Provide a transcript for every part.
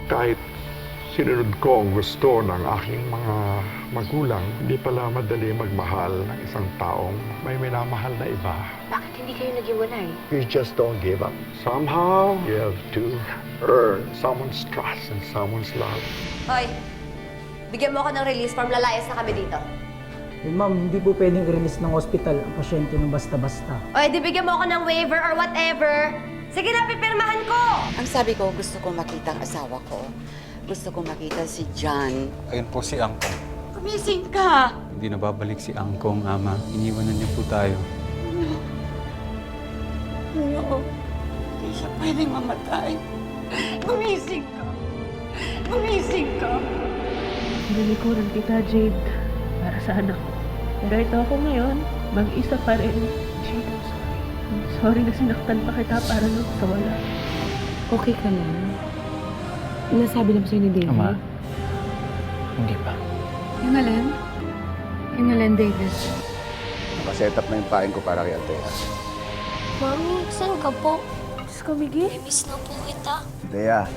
Kahit sinunod ko ang gusto ng aking mga magulang, hindi pala madali magmahal ng isang taong may minamahal na iba. Bakit hindi kayo naghiwalay? You just don't give up. Somehow, you have to earn someone's trust and someone's love. Hoy, bigyan mo ako ng release form, lalayas na kami dito. Eh, ma'am, hindi po pwedeng i-release ng ospital ang pasyente ng basta-basta. O, di bigyan mo ako ng waiver or whatever. Sige na, pipirmahan ko! Ang sabi ko, gusto ko makita ang asawa ko. Gusto ko makita si John. Ayun po si Angkong. Gumising ka! Hindi na babalik si Angkong, Ama. Iniwanan niyo po tayo. No. Hindi siya pwedeng mamatay. Gumising ka! Gumising ka! Nilikuran kita, Jade, para sa anak ko. Pero ito ako ngayon, mag-isa pa rin. Jade, I'm sorry. I'm sorry na sinaktan pa kita para lang sa wala. Okay ka na? Nasabi na ba sa'yo ni David? Ama, hindi pa. Yung alin? Yung alin, David? Nakaset up na yung pain ko para kay Althea. Mami, saan ka po? Diyos ko, Miggy. Miss na po kita. Althea,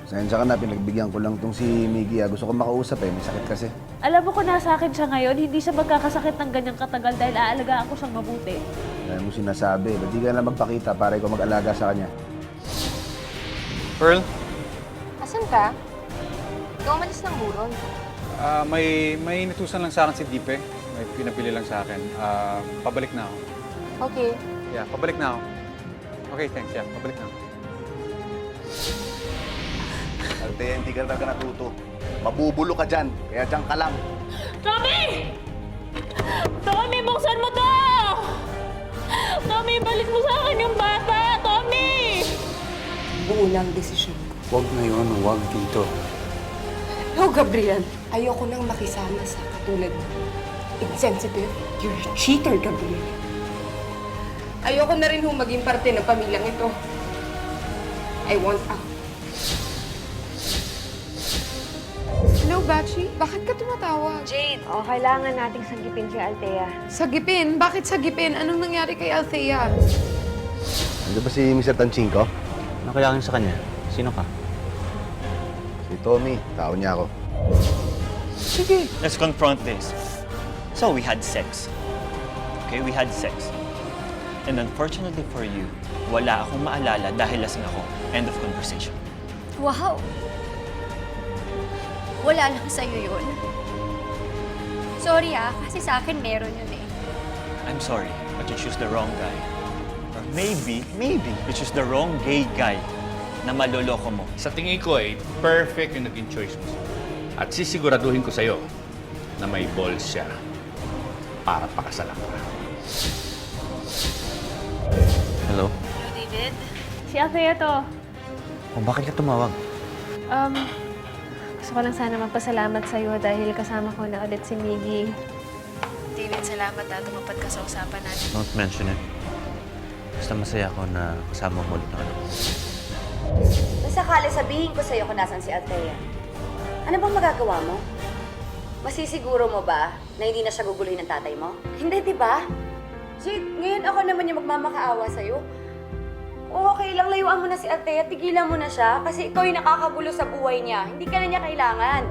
sensya ka na, pinagbigyan ko lang tong si Miggy. Gusto ko makausap may sakit kasi. Alam mo kung nasa akin siya ngayon, hindi siya magkakasakit ng ganyang katagal dahil aalagaan ko siyang mabuti. Dahil mo sinasabi, ba't di ka na magpakita para ikaw mag-alaga sa kanya? Pearl, Asan ka? Ikaw umalis ng buron. may inutusan lang sa akin si Dipe. May pinapili lang sa akin. Pabalik na ako. Okay. Yeah, pabalik na ako. Okay, thanks. Yeah, pabalik na ako. Althea, hindi ka talaga natuto. Mabubulo ka dyan, kaya dyan ka lang. Tommy! Tommy, buksan mo to! Tommy, balik mo sa akin yung bata! Tommy! Buo lang desisyon ko. Huwag ngayon, huwag dito. No, Gabriel. Ayoko nang makisama sa katulad mo. Insensitive. You're a cheater, Gabriel. Ayoko na rin maging parte ng pamilyang ito. I want out. Hello, Bachi? Bakit ka tumatawag? Jade, kailangan nating sagipin si Althea. Sagipin? Bakit sagipin? Anong nangyari kay Althea? Nandiyan ba si Mr. Tanchinko? Ano kailangan sa kanya? Sino ka? Si Tommy, tao niya ako. Sige. Let's confront this. So, we had sex. Okay, we had sex. And unfortunately for you, wala akong maalala dahil lasing ako. End of conversation. Wow! Wala lang sa'yo yun. Sorry kasi sa akin meron yun eh. I'm sorry, but you choose the wrong guy. Or maybe, you choose the wrong gay guy na maloloko mo. Sa tingin ko perfect yung naging choice mo. At sisiguraduhin ko sa'yo na may balls siya para pakasalan ka. Hello? Hello, David? Si Althea to. O bakit ka tumawag? Gusto ko lang sana magpasalamat sa'yo dahil kasama ko na ulit si Miggy. David, salamat na tumapad ka sa usapan natin. Don't mention it. Basta masaya ako na kasama mo ulit ng anak ko. Masakali sabihin ko sa'yo kung nasan si Althea. Ano bang magagawa mo? Masisiguro mo ba na hindi na siya guguluhin ng tatay mo? Hindi, di ba? Jade, ngayon ako naman yung magmamakaawa sa'yo. Okay lang, layuan mo na si Althea, tigilan mo na siya kasi ikaw yung nakakagulo sa buhay niya. Hindi ka na niya kailangan.